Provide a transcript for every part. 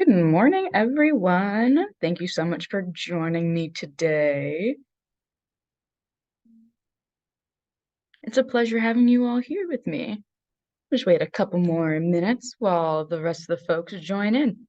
Good morning, everyone. Thank you so much for joining me today. It's a pleasure having you all here with me. Just wait a couple more minutes while the rest of the folks join in.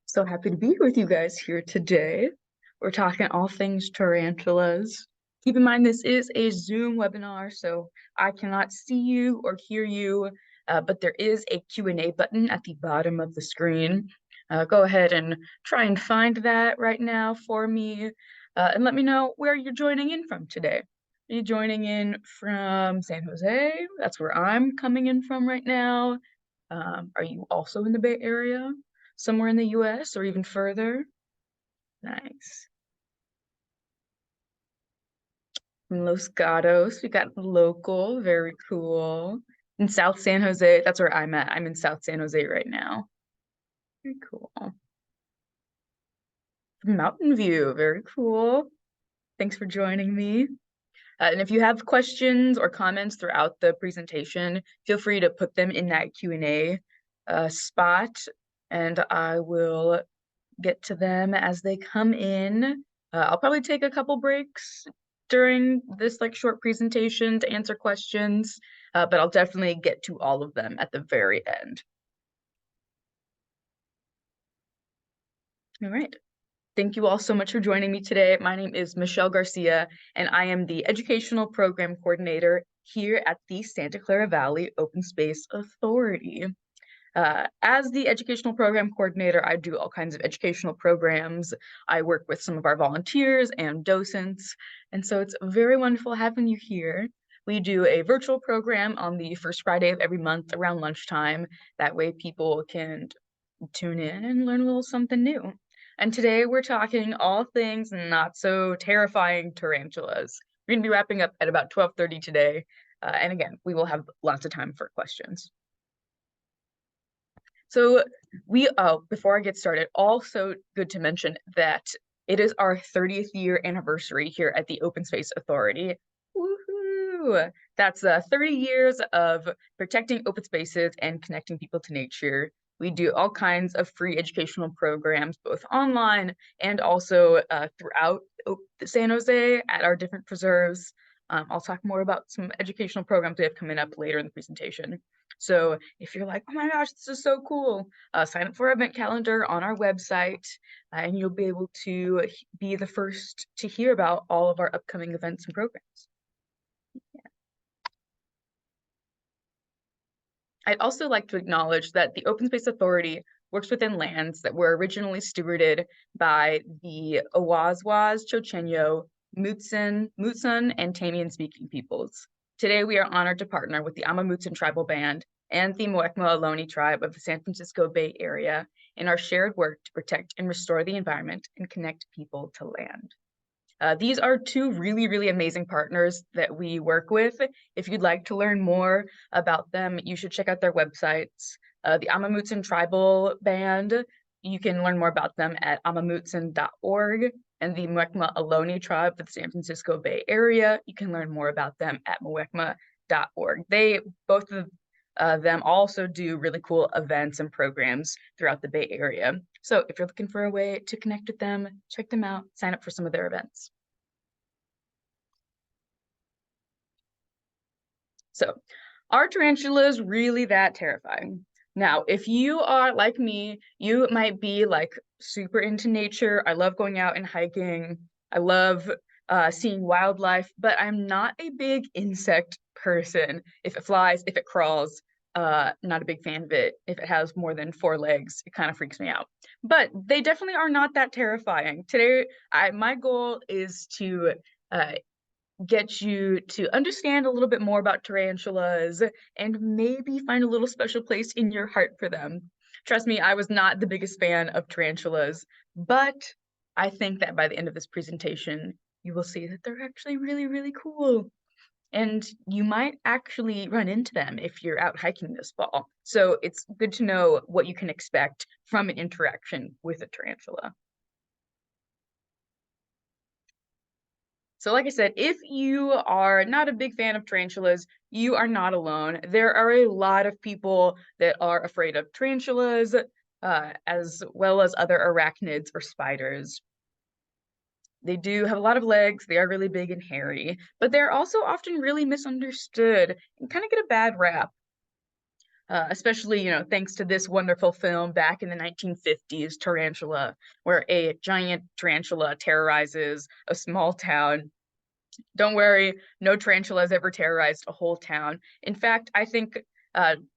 So happy to be here with you guys here today. We're talking all things tarantulas. Keep in mind, this is a Zoom webinar, so I cannot see you or hear you, but there is a Q&A button at the bottom of the screen. Go ahead and try and find that right now for me, and let me know where you're joining in from today. Are you joining in from San Jose? That's where I'm coming in from right now. Are you also in the Bay Area? Somewhere in the US or even further? Nice. From Los Gatos, we got local, very cool. In South San Jose, that's where I'm at. I'm in South San Jose right now. Very cool. Mountain View, very cool. Thanks for joining me. And if you have questions or comments throughout the presentation, feel free to put them in that Q&A spot, and I will get to them as they come in. I'll probably take a couple breaks during this short presentation to answer questions, but I'll definitely get to all of them at the very end. All right. Thank you all so much for joining me today. My name is Michelle Garcia, and I am the Educational Program Coordinator here at the Santa Clara Valley Open Space Authority. As the educational program coordinator, I do all kinds of educational programs. I work with some of our volunteers and docents, and so it's very wonderful having you here. We do a virtual program on the first Friday of every month around lunchtime. That way people can tune in and learn a little something new. And today we're talking all things not so terrifying tarantulas. We're going to be wrapping up at about 12:30 today. And again, we will have lots of time for questions. So before I get started, also good to mention that it is our 30th year anniversary here at the Open Space Authority. Woohoo! That's 30 years of protecting open spaces and connecting people to nature. We do all kinds of free educational programs, both online and also throughout San Jose at our different preserves. I'll talk more about some educational programs we have coming up later in the presentation. So if you're like, oh my gosh, this is so cool, sign up for our event calendar on our website, and you'll be able to be the first to hear about all of our upcoming events and programs. Yeah. I'd also like to acknowledge that the Open Space Authority works within lands that were originally stewarded by the Awaswas, Chochenyo, Mutsun, and Tamian-speaking peoples. Today, we are honored to partner with the Amamutsun tribal band and the Muwekma Ohlone tribe of the San Francisco Bay Area in our shared work to protect and restore the environment and connect people to land. These are two really, really amazing partners that we work with. If you'd like to learn more about them, you should check out their websites. The Amamutsun Tribal Band, you can learn more about them at amamutsun.org. And the Muwekma Ohlone tribe of the San Francisco Bay Area, you can learn more about them at muwekma.org. Both of them also do really cool events and programs throughout the Bay Area. So if you're looking for a way to connect with them, check them out, sign up for some of their events. So are tarantulas really that terrifying? Now, if you are like me, you might be super into nature. I love going out and hiking. I love seeing wildlife, but I'm not a big insect person. If it flies, if it crawls, not a big fan of it. If it has more than 4 legs, it kind of freaks me out. But they definitely are not that terrifying. Today, my goal is to get you to understand a little bit more about tarantulas and maybe find a little special place in your heart for them. Trust me, I was not the biggest fan of tarantulas, but I think that by the end of this presentation, you will see that they're actually really, really cool. And you might actually run into them if you're out hiking this fall. So it's good to know what you can expect from an interaction with a tarantula. So like I said, if you are not a big fan of tarantulas, you are not alone. There are a lot of people that are afraid of tarantulas, as well as other arachnids or spiders. They do have a lot of legs, they are really big and hairy, but they're also often really misunderstood and kind of get a bad rap. Especially, thanks to this wonderful film back in the 1950s, Tarantula, where a giant tarantula terrorizes a small town. Don't worry, no tarantula has ever terrorized a whole town. In fact, I think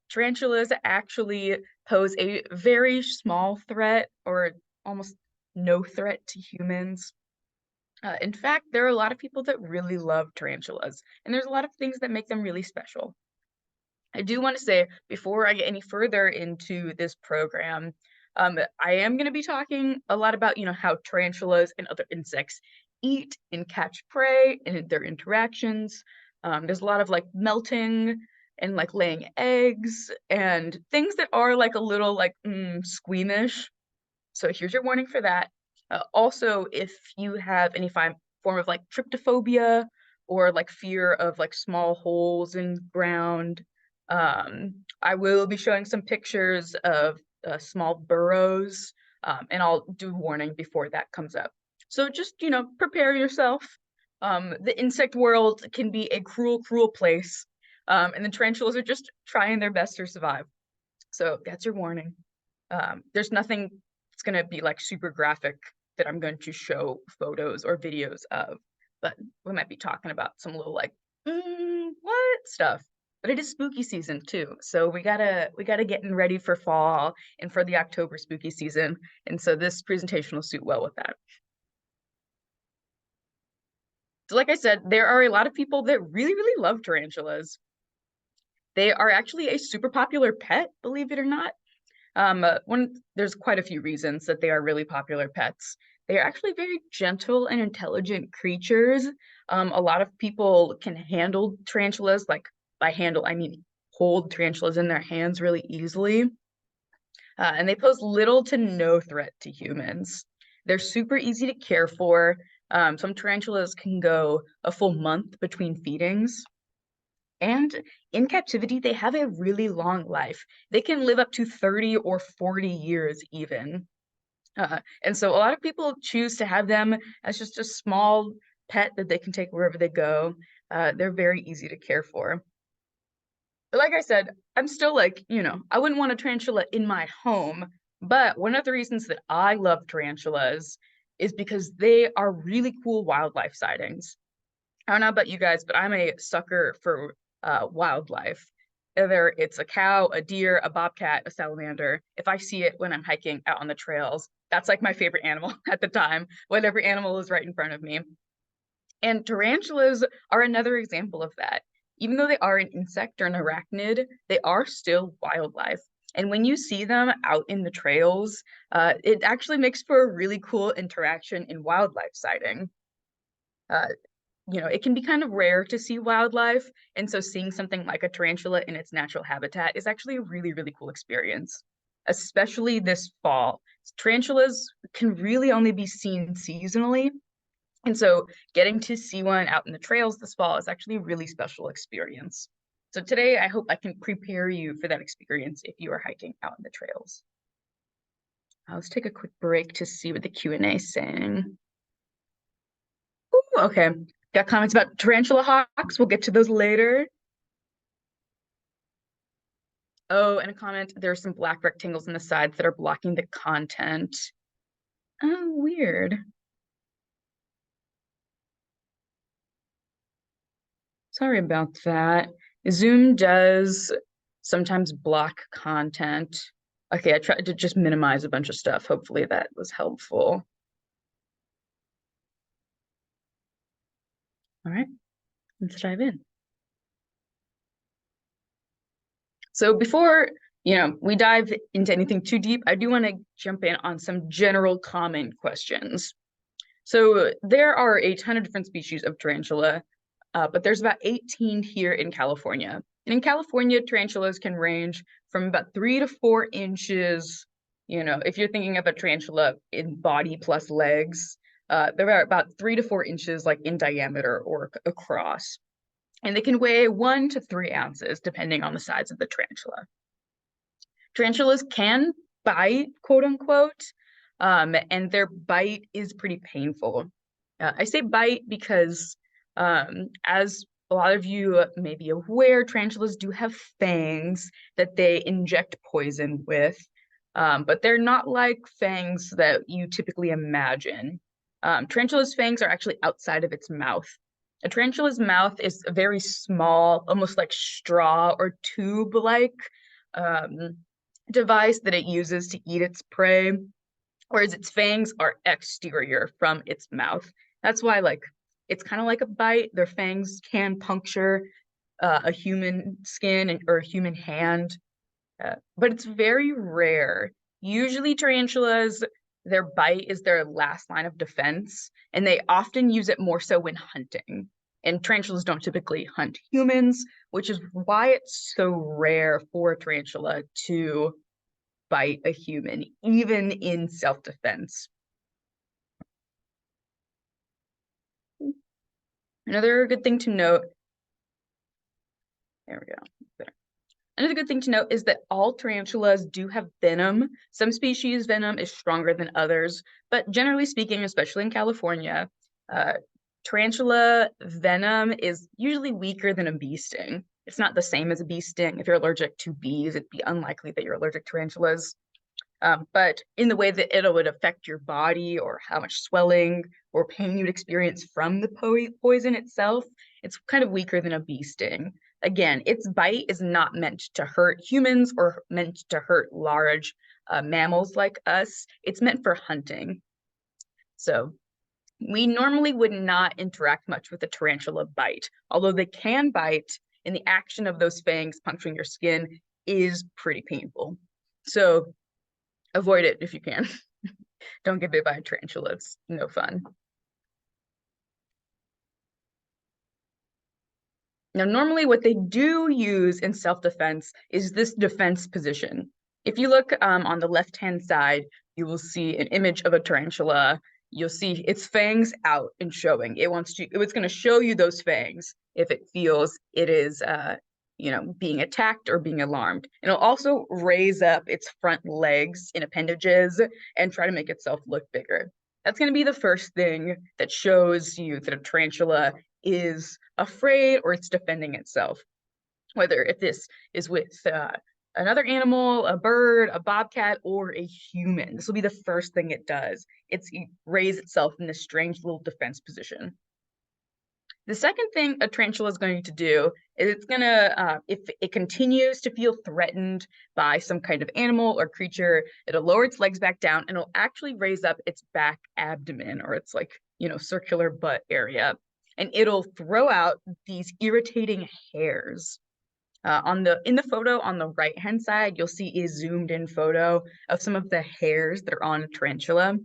tarantulas actually pose a very small threat or almost no threat to humans. In fact, there are a lot of people that really love tarantulas, and there's a lot of things that make them really special. I do want to say before I get any further into this program, I am going to be talking a lot about, how tarantulas and other insects eat and catch prey and their interactions. There's a lot of like melting and like laying eggs and things that are like a little like squeamish. So here's your warning for that. Also, if you have any form of like tryptophobia or like fear of like small holes in ground, I will be showing some pictures of small burrows, and I'll do warning before that comes up. So just, prepare yourself. The insect world can be a cruel, cruel place, and the tarantulas are just trying their best to survive. So that's your warning. There's nothing that's going to be like super graphic that I'm going to show photos or videos of, but we might be talking about some little like, what stuff. But it is spooky season too, so we gotta getting ready for fall and for the October spooky season, and so this presentation will suit well with that. So like I said, there are a lot of people that really, really love tarantulas. They are actually a super popular pet, believe it or not. There's quite a few reasons that they are really popular pets. They are actually very gentle and intelligent creatures. A lot of people can handle tarantulas, like by handle, I mean hold tarantulas in their hands really easily. And they pose little to no threat to humans. They're super easy to care for. Some tarantulas can go a full month between feedings. And in captivity, they have a really long life. They can live up to 30 or 40 years even. And so a lot of people choose to have them as just a small pet that they can take wherever they go. They're very easy to care for. But like I said, I'm still like, I wouldn't want a tarantula in my home. But one of the reasons that I love tarantulas is because they are really cool wildlife sightings. I don't know about you guys, but I'm a sucker for wildlife. Whether it's a cow, a deer, a bobcat, a salamander, if I see it when I'm hiking out on the trails, that's like my favorite animal at the time, whatever animal is right in front of me. And tarantulas are another example of that. Even though they are an insect or an arachnid, they are still wildlife. And when you see them out in the trails, it actually makes for a really cool interaction in wildlife sighting. Uh, it can be kind of rare to see wildlife. And so seeing something like a tarantula in its natural habitat is actually a really, really cool experience, especially this fall. Tarantulas can really only be seen seasonally. And so getting to see one out in the trails this fall is actually a really special experience. So today, I hope I can prepare you for that experience if you are hiking out in the trails. Let's take a quick break to see what the Q&A is saying. Ooh, okay, got comments about tarantula hawks. We'll get to those later. Oh, and a comment, there's some black rectangles on the sides that are blocking the content. Oh, weird. Sorry about that. Zoom does sometimes block content. Okay, I tried to just minimize a bunch of stuff. Hopefully that was helpful. All right, let's dive in. So before, we dive into anything too deep, I do want to jump in on some general common questions. So there are a ton of different species of tarantula, but there's about 18 here in California. And in California, tarantulas can range from about 3 to 4 inches. You know, if you're thinking of a tarantula in body plus legs, they're about 3 to 4 inches, like in diameter or across. And they can weigh 1 to 3 ounces, depending on the size of the tarantula. Tarantulas can bite, quote unquote, and their bite is pretty painful. I say bite because, as a lot of you may be aware, tarantulas do have fangs that they inject poison with, but they're not like fangs that you typically imagine. Tarantula's fangs are actually outside of its mouth. A tarantula's mouth is a very small, almost like straw or tube-like um, device that it uses to eat its prey, whereas its fangs are exterior from its mouth. That's why, like, it's kind of like a bite. Their fangs can puncture a human skin or a human hand, but it's very rare. Usually, tarantulas, their bite is their last line of defense, and they often use it more so when hunting. And tarantulas don't typically hunt humans, which is why it's so rare for a tarantula to bite a human, even in self-defense. Another good thing to note, there we go. There. Another good thing to note is that all tarantulas do have venom. Some species venom is stronger than others, but generally speaking, especially in California, uh, tarantula venom is usually weaker than a bee sting. It's not the same as a bee sting. If you're allergic to bees, it'd be unlikely that you're allergic to tarantulas. But in the way that it would affect your body or how much swelling or pain you'd experience from the poison itself, it's kind of weaker than a bee sting. Again, its bite is not meant to hurt humans or meant to hurt large mammals like us. It's meant for hunting. So we normally would not interact much with a tarantula bite, although they can bite, and the action of those fangs puncturing your skin is pretty painful. So avoid it if you can. Don't get bit by a tarantula. It's no fun. Now, normally what they do use in self-defense is this defense position. If you look on the left-hand side, you will see an image of a tarantula. You'll see its fangs out and showing. It's going to show you those fangs if it feels it is being attacked or being alarmed. And it'll also raise up its front legs and appendages and try to make itself look bigger. That's going to be the first thing that shows you that a tarantula is afraid or it's defending itself. Whether if this is with another animal, a bird, a bobcat, or a human, this will be the first thing it does. It raise itself in this strange little defense position. The second thing a tarantula is going to do is it's going to, if it continues to feel threatened by some kind of animal or creature, it'll lower its legs back down and it'll actually raise up its back abdomen or its circular butt area. And it'll throw out these irritating hairs. In the photo on the right hand side, you'll see a zoomed in photo of some of the hairs that are on a tarantula.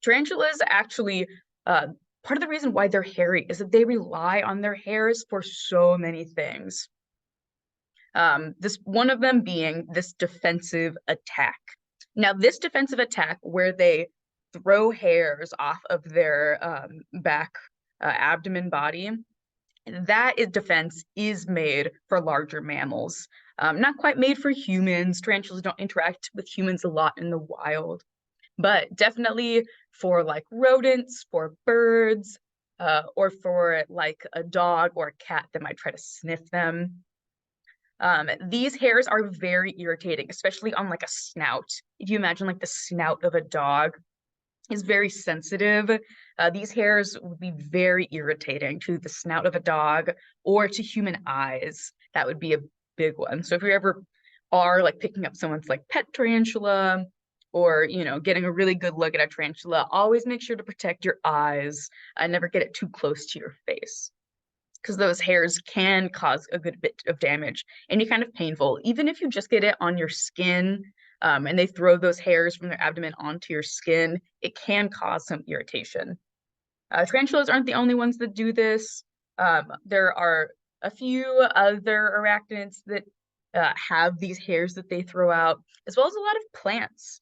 Tarantulas actually, part of the reason why they're hairy is that they rely on their hairs for so many things. This one of them being this defensive attack. Now, this defensive attack where they throw hairs off of their back abdomen body, that defense is made for larger mammals. Not quite made for humans. Tarantulas don't interact with humans a lot in the wild, but definitely for like rodents, for birds, or for like a dog or a cat that might try to sniff them. These hairs are very irritating, especially on like a snout. If you imagine like the snout of a dog is very sensitive, these hairs would be very irritating to the snout of a dog or to human eyes. That would be a big one. So if you ever are like picking up someone's like pet tarantula or getting a really good look at a tarantula, always make sure to protect your eyes and never get it too close to your face, because those hairs can cause a good bit of damage and be kind of painful. Even if you just get it on your skin, and they throw those hairs from their abdomen onto your skin, it can cause some irritation. Tarantulas aren't the only ones that do this. There are a few other arachnids that have these hairs that they throw out, as well as a lot of plants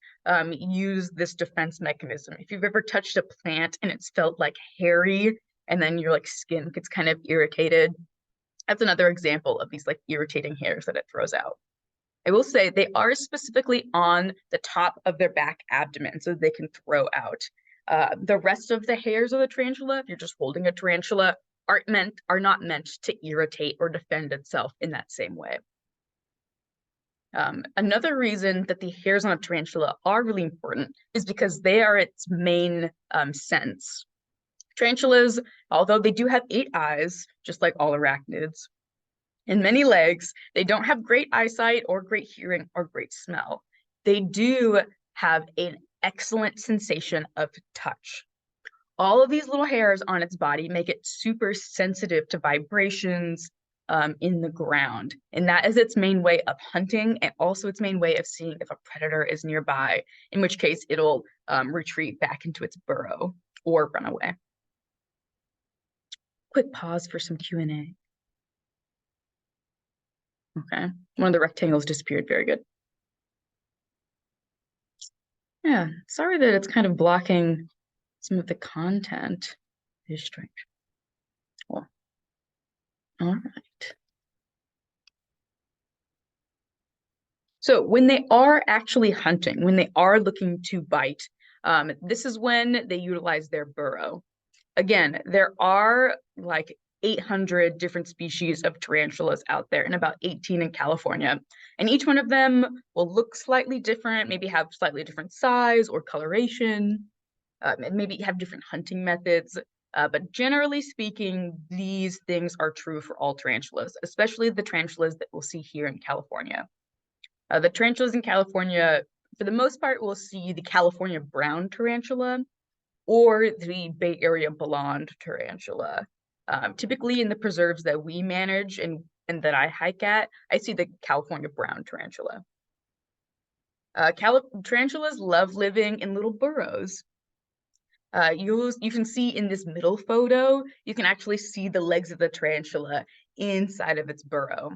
use this defense mechanism. If you've ever touched a plant and it's felt like hairy, and then your like skin gets kind of irritated, that's another example of these like irritating hairs that it throws out. I will say they are specifically on the top of their back abdomen so they can throw out. The rest of the hairs of the tarantula, if you're just holding a tarantula, are not meant to irritate or defend itself in that same way. Another reason that the hairs on a tarantula are really important is because they are its main sense. Tarantulas, although they do have 8 eyes, just like all arachnids, and many legs, they don't have great eyesight or great hearing or great smell. They do have an excellent sensation of touch. All of these little hairs on its body make it super sensitive to vibrations in the ground. And that is its main way of hunting and also its main way of seeing if a predator is nearby, in which case it'll retreat back into its burrow or run away. Quick pause for some Q&A. Okay, one of the rectangles disappeared. Very good. Yeah, sorry that it's kind of blocking some of the content. It is strange. Well, all right. So when they are actually hunting, when they are looking to bite, this is when they utilize their burrow. Again, there are like 800 different species of tarantulas out there and about 18 in California. And each one of them will look slightly different, maybe have slightly different size or coloration, and maybe have different hunting methods. But generally speaking, these things are true for all tarantulas, especially the tarantulas that we'll see here in California. The tarantulas in California, for the most part, we'll see the California brown tarantula or the Bay Area blonde tarantula. Typically in the preserves that we manage and that I hike at, I see the California brown tarantula. Tarantulas love living in little burrows. You can see in this middle photo, you can actually see the legs of the tarantula inside of its burrow.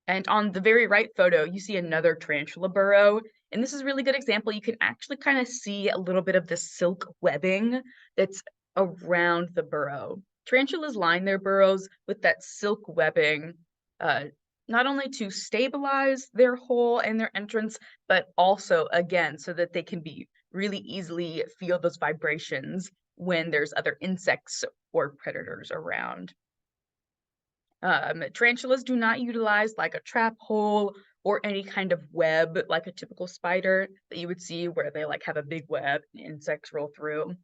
And on the very right photo, you see another tarantula burrow. And this is a really good example. You can actually kind of see a little bit of the silk webbing that's around the burrow. Tarantulas line their burrows with that silk webbing, not only to stabilize their hole and their entrance, but also, again, so that they can be really easily feel those vibrations when there's other insects or predators around. Tarantulas do not utilize like a trap hole or any kind of web like a typical spider that you would see where they like have a big web and insects roll through.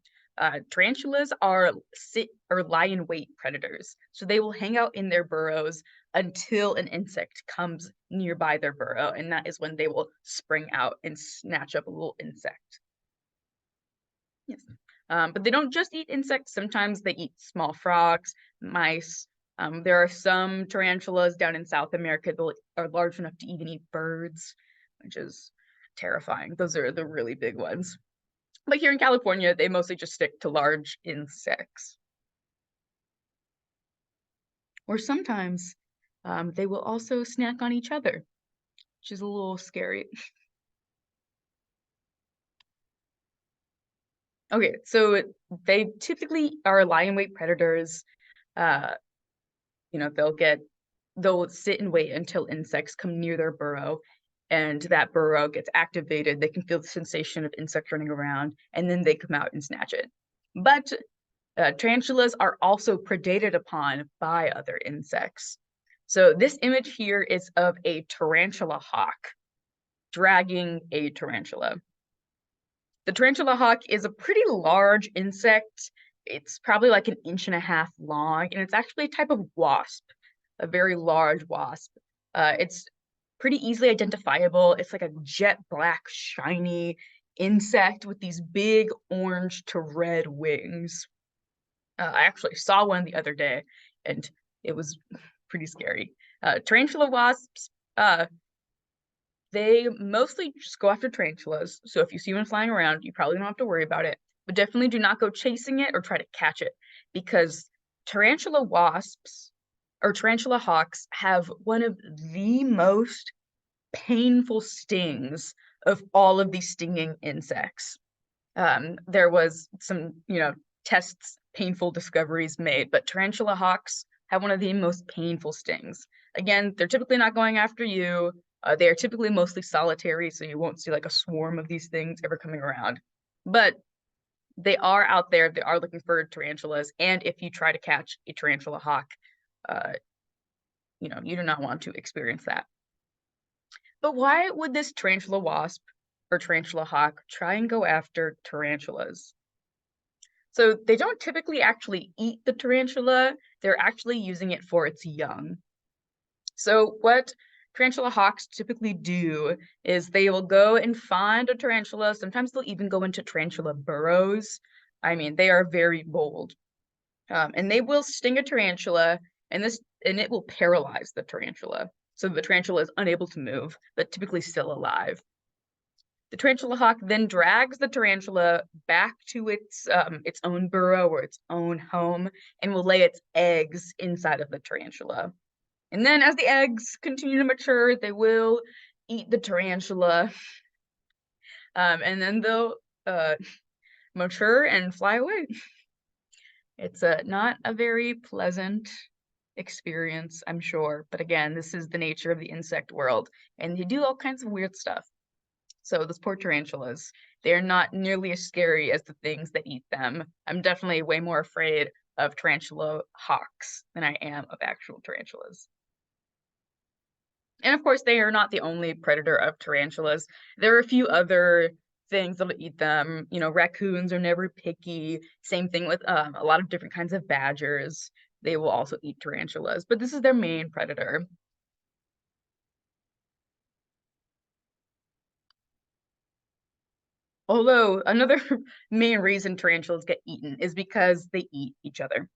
Tarantulas are sit or lie in wait predators. So they will hang out in their burrows until an insect comes nearby their burrow, and that is when they will spring out and snatch up a little insect. Yes. But they don't just eat insects. Sometimes they eat small frogs, mice. There are some tarantulas down in South America that are large enough to even eat birds, which is terrifying. Those are the really big ones. But here in California, they mostly just stick to large insects. Or sometimes they will also snack on each other, which is a little scary. Okay, so they typically are lie in wait predators. You know, they'll sit and wait until insects come near their burrow, and that burrow gets activated. They can feel the sensation of insects running around, and then they come out and snatch it. But tarantulas are also predated upon by other insects. So this image here is of a tarantula hawk dragging a tarantula. The tarantula hawk is a pretty large insect. It's probably like 1.5 inches long, and it's actually a type of wasp, a very large wasp. It's pretty easily identifiable. It's like a jet black, shiny insect with these big orange to red wings. I actually saw one the other day, and it was pretty scary. Tarantula wasps, they mostly just go after tarantulas. So if you see one flying around, you probably don't have to worry about it. but definitely do not go chasing it or try to catch it because tarantula wasps or tarantula hawks have one of the most painful stings of all of these stinging insects. There was some, tests, painful discoveries made, but tarantula hawks have one of the most painful stings. Again, they're typically not going after you. They are typically mostly solitary, so you won't see like a swarm of these things ever coming around. But they are out there. They are looking for tarantulas, and if you try to catch a tarantula hawk, uh, you do not want to experience that. But why would this tarantula wasp or tarantula hawk try and go after tarantulas? So they don't typically actually eat the tarantula, they're actually using it for its young. So what tarantula hawks typically do is they will go and find a tarantula. Sometimes they'll even go into tarantula burrows. I mean, they are very bold. And they will sting a tarantula, and it will paralyze the tarantula. So the tarantula is unable to move, but typically still alive. The tarantula hawk then drags the tarantula back to its own burrow or its own home and will lay its eggs inside of the tarantula. And then as the eggs continue to mature, they will eat the tarantula. And then they'll mature and fly away. It's not a very pleasant experience, I'm sure. But again, this is the nature of the insect world, and they do all kinds of weird stuff. So those poor tarantulas, they're not nearly as scary as the things that eat them. I'm definitely way more afraid of tarantula hawks than I am of actual tarantulas. And of course, they are not the only predator of tarantulas. There are a few other things that'll eat them. Raccoons are never picky. Same thing with a lot of different kinds of badgers. They will also eat tarantulas, but this is their main predator. Although another main reason tarantulas get eaten is because they eat each other.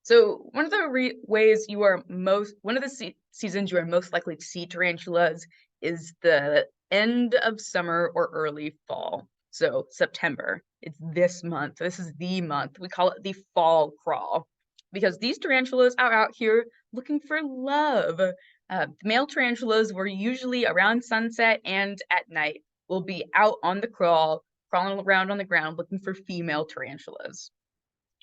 So one of the ways one of the seasons you are most likely to see tarantulas is the end of summer or early fall. So September, it's this month. This is the month. We call it the fall crawl because these tarantulas are out here looking for love. Male tarantulas were usually around sunset and at night will be out on the crawl, crawling around on the ground looking for female tarantulas.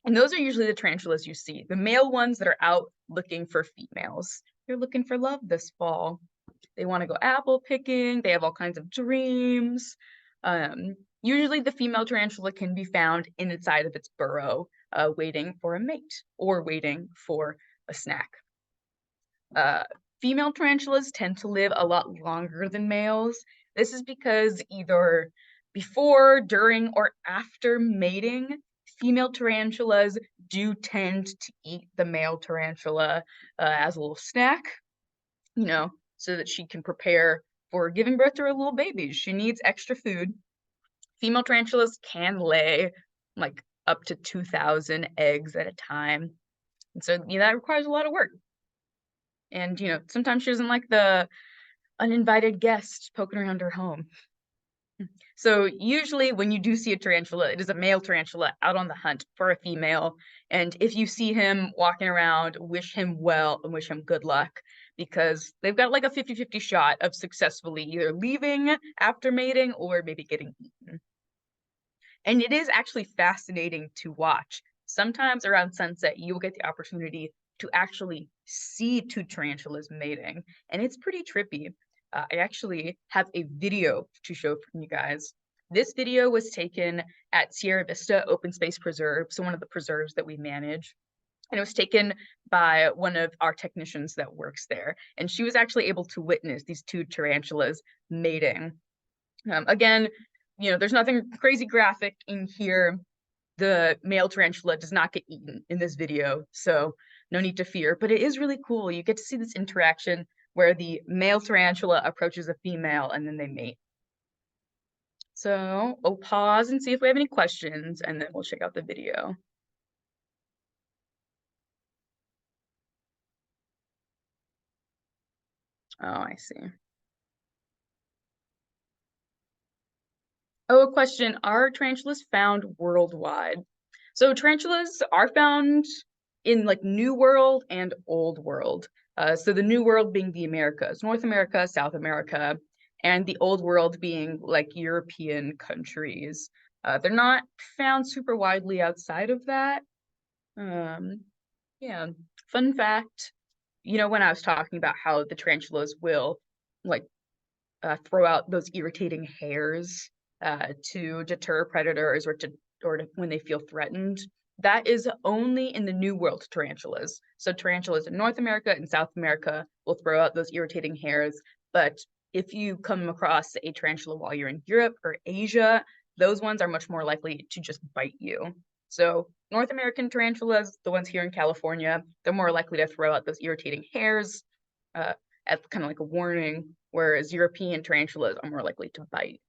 And those are usually the tarantulas you see, the male ones that are out looking for females. They're looking for love this fall. They want to go apple picking. They have all kinds of dreams. Usually the female tarantula can be found inside of its burrow, waiting for a mate or waiting for a snack. Uh, Female tarantulas tend to live a lot longer than males. This is because either before, during, or after mating, female tarantulas do tend to eat the male tarantula as a little snack, so that she can prepare for giving birth to her little babies. She needs extra food. Female tarantulas can lay like up to 2,000 eggs at a time. And so, that requires a lot of work. And, sometimes she doesn't like the uninvited guest poking around her home. So usually when you do see a tarantula, it is a male tarantula out on the hunt for a female. And if you see him walking around, wish him well and wish him good luck because they've got like a 50-50 shot of successfully either leaving after mating or maybe getting eaten. And it is actually fascinating to watch. Sometimes around sunset, you will get the opportunity to actually see two tarantulas mating, and it's pretty trippy. I actually have a video to show from you guys. This video was taken at Sierra Vista Open Space Preserve, so one of the preserves that we manage. And it was taken by one of our technicians that works there. And she was actually able to witness these two tarantulas mating. Again, there's nothing crazy graphic in here. The male tarantula does not get eaten in this video, so no need to fear, but it is really cool. You get to see this interaction where the male tarantula approaches a female and then they mate. So we'll pause and see if we have any questions, and then we'll check out the video. Oh, I see. Oh, a question. Are tarantulas found worldwide? So tarantulas are found in like New World and Old World. So the New World being the Americas, North America, South America, and the Old World being like European countries. They're not found super widely outside of that. Um, yeah. Fun fact, when I was talking about how the tarantulas will like throw out those irritating hairs to deter predators or when they feel threatened. That is only in the New World tarantulas. So tarantulas in North America and South America will throw out those irritating hairs. But if you come across a tarantula while you're in Europe or Asia, those ones are much more likely to just bite you. So North American tarantulas, the ones here in California, they're more likely to throw out those irritating hairs. As kind of like a warning, whereas European tarantulas are more likely to bite.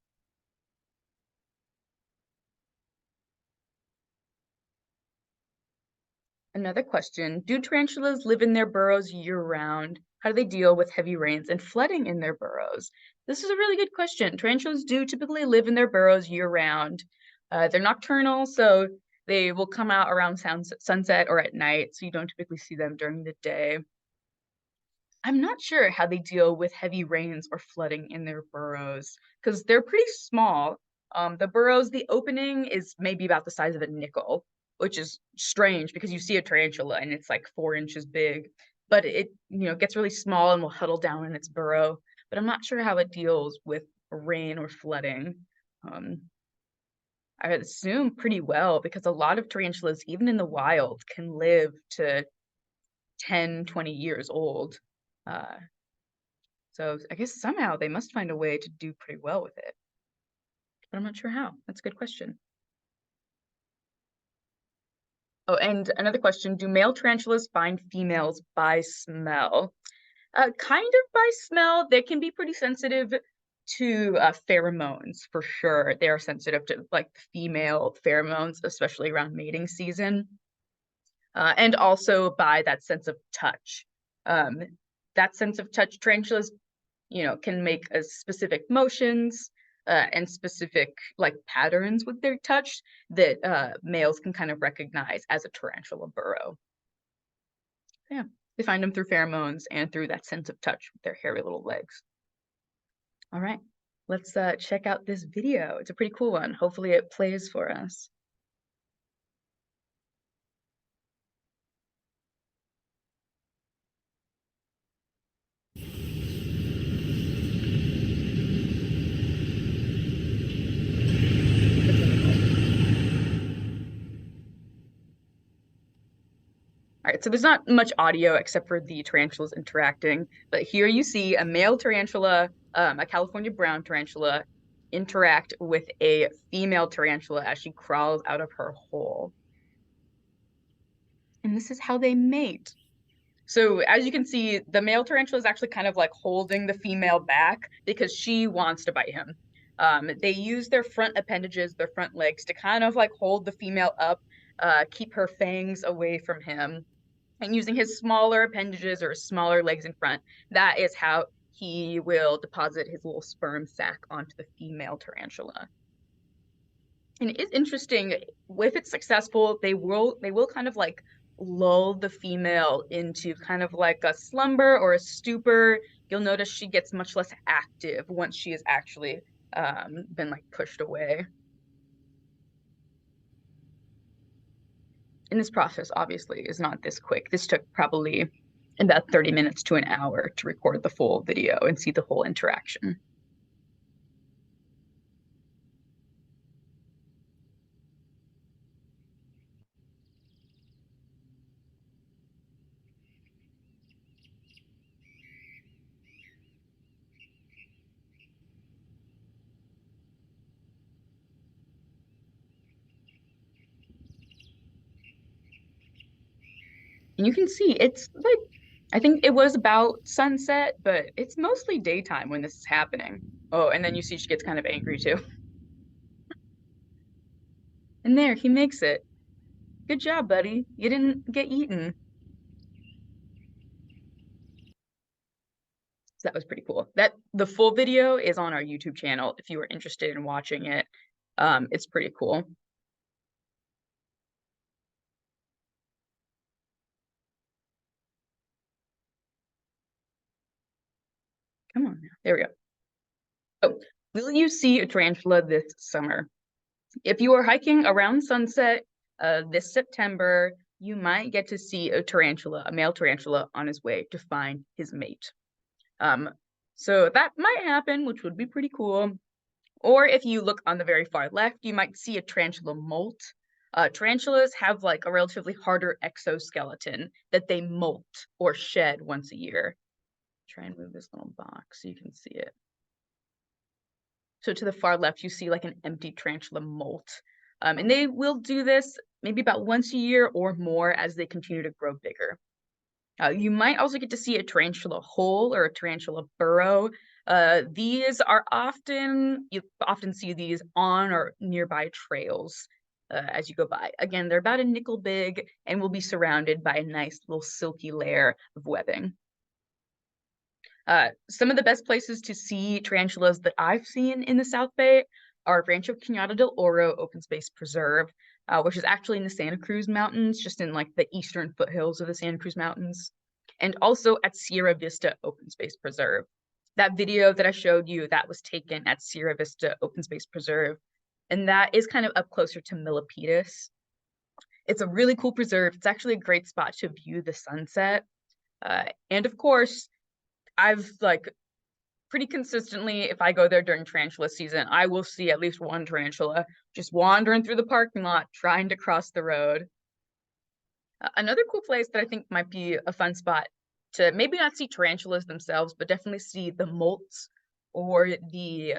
Another question, do tarantulas live in their burrows year-round? How do they deal with heavy rains and flooding in their burrows? This is a really good question. Tarantulas do typically live in their burrows year-round. They're nocturnal, so they will come out around sunset or at night, so you don't typically see them during the day. I'm not sure how they deal with heavy rains or flooding in their burrows because they're pretty small. The burrows, the opening is maybe about the size of a nickel, which is strange because you see a tarantula and it's like 4 inches big, but it gets really small and will huddle down in its burrow. But I'm not sure how it deals with rain or flooding. Um, I would assume pretty well because a lot of tarantulas, even in the wild, can live to 10, 20 years old. Uh, So I guess somehow they must find a way to do pretty well with it, but I'm not sure how. That's a good question. Oh, and another question, do male tarantulas find females by smell? Kind of by smell. They can be pretty sensitive to pheromones for sure. They are sensitive to like female pheromones, especially around mating season, and also by that sense of touch. Um, that sense of touch, tarantulas can make specific motions and specific like patterns with their touch that males can kind of recognize as a tarantula burrow. Yeah, they find them through pheromones and through that sense of touch with their hairy little legs. All right, let's check out this video. It's a pretty cool one. Hopefully it plays for us. All right, so there's not much audio except for the tarantulas interacting, but here you see a male tarantula, a California brown tarantula, interact with a female tarantula as she crawls out of her hole. And this is how they mate. So as you can see, the male tarantula is actually kind of like holding the female back because she wants to bite him. They use their front appendages, their front legs, to kind of like hold the female up, keep her fangs away from him. And using his smaller appendages or smaller legs in front, that is how he will deposit his little sperm sac onto the female tarantula. And it's interesting, if it's successful, they will kind of like lull the female into kind of like a slumber or a stupor. You'll notice she gets much less active once she has actually been like pushed away. And this process obviously is not this quick. This took probably about 30 minutes to an hour to record the full video and see the whole interaction. And you can see it's like, I think it was about sunset, but it's mostly daytime when this is happening. Oh, and then you see she gets kind of angry too. And there, he makes it. Good job, buddy. You didn't get eaten. So that was pretty cool. The full video is on our YouTube channel if you are interested in watching it. It's pretty cool. Come on now. There we go. Oh, will you see a tarantula this summer? If you are hiking around sunset this September, you might get to see a tarantula, a male tarantula, on his way to find his mate. Um, so that might happen, which would be pretty cool. Or if you look on the very far left, you might see a tarantula molt. Tarantulas have like a relatively harder exoskeleton that they molt or shed once a year. Try and move this little box so you can see it. So to the far left, you see like an empty tarantula molt. And they will do this maybe about once a year or more as they continue to grow bigger. You might also get to see a tarantula hole or a tarantula burrow. These are you often see these on or nearby trails as you go by. Again, they're about a nickel big and will be surrounded by a nice little silky layer of webbing. Some of the best places to see tarantulas that I've seen in the South Bay are Rancho Cañada del Oro Open Space Preserve, which is actually in the Santa Cruz Mountains, just in like the eastern foothills of the Santa Cruz Mountains, and also at Sierra Vista Open Space Preserve. That video that I showed you, that was taken at Sierra Vista Open Space Preserve, and that is kind of up closer to Milpitas. It's a really cool preserve. It's actually a great spot to view the sunset. And of course, I've like pretty consistently, if I go there during tarantula season, I will see at least one tarantula just wandering through the parking lot trying to cross the road. Another cool place that I think might be a fun spot to maybe not see tarantulas themselves, but definitely see the molts or the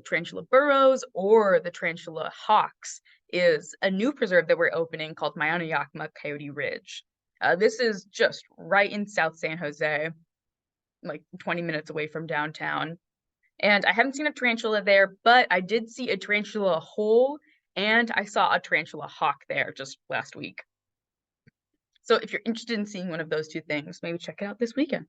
tarantula burrows or the tarantula hawks is a new preserve that we're opening called Mayana Coyote Ridge. This is just right in South San Jose, like 20 minutes away from downtown. And I haven't seen a tarantula there, but I did see a tarantula hole and I saw a tarantula hawk there just last week. So if you're interested in seeing one of those two things, maybe check it out this weekend.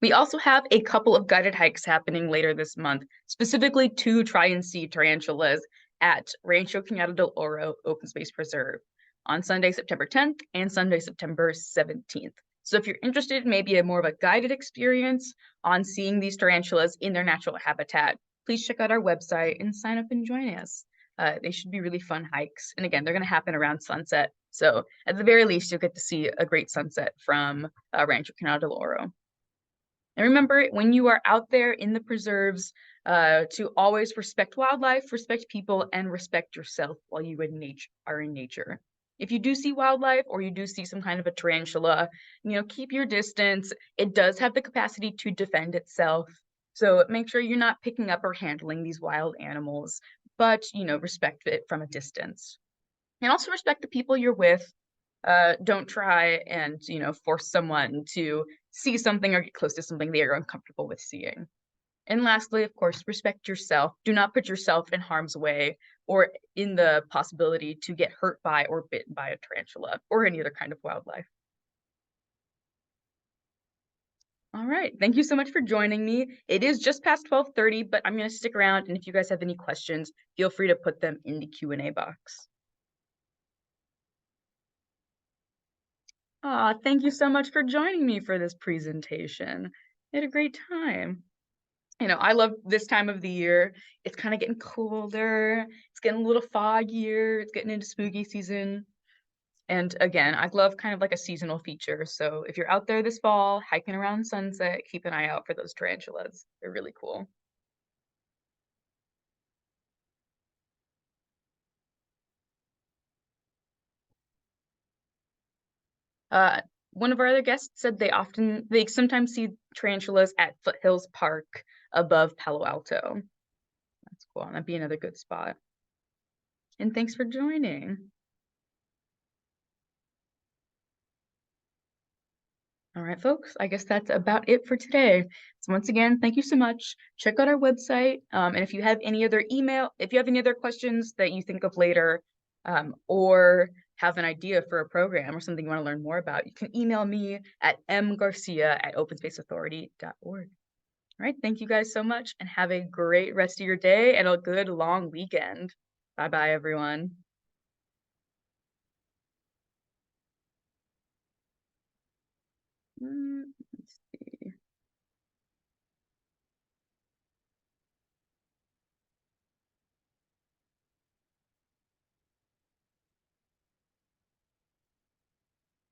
We also have a couple of guided hikes happening later this month, specifically to try and see tarantulas at Rancho Cañada del Oro Open Space Preserve on Sunday, September 10th and Sunday, September 17th. So if you're interested, maybe a more of a guided experience on seeing these tarantulas in their natural habitat, please check out our website and sign up and join us. They should be really fun hikes. And again, they're going to happen around sunset. So at the very least, you'll get to see a great sunset from Rancho Cañada del Oro. And remember, when you are out there in the preserves, to always respect wildlife, respect people, and respect yourself while you are in nature. If you do see wildlife or you do see some kind of a tarantula, keep your distance. It does have the capacity to defend itself. So make sure you're not picking up or handling these wild animals, but, respect it from a distance. And also respect the people you're with. Don't try and, force someone to see something or get close to something they are uncomfortable with seeing. And lastly, of course, respect yourself. Do not put yourself in harm's way or in the possibility to get hurt by or bitten by a tarantula or any other kind of wildlife. All right. Thank you so much for joining me. It is just past 12:30, but I'm going to stick around. And if you guys have any questions, feel free to put them in the Q&A box. Thank you so much for joining me for this presentation. I had a great time. I love this time of the year. It's kind of getting colder. It's getting a little foggier. It's getting into spooky season. And again, I love kind of like a seasonal feature. So if you're out there this fall, hiking around sunset, keep an eye out for those tarantulas. They're really cool. Uh, One of our other guests said they sometimes see tarantulas at Foothills Park above Palo Alto. That's cool. That'd be another good spot. And thanks for joining. All right, folks, I guess that's about it for today. So once again, thank you so much. Check out our website. And if you have any other questions that you think of later, or have an idea for a program or something you want to learn more about, you can email me at mgarcia@openspaceauthority.org. All right, thank you guys so much and have a great rest of your day and a good long weekend. Bye bye, everyone. Let's see.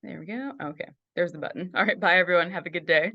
There we go. Okay, there's the button. All right, bye, everyone. Have a good day.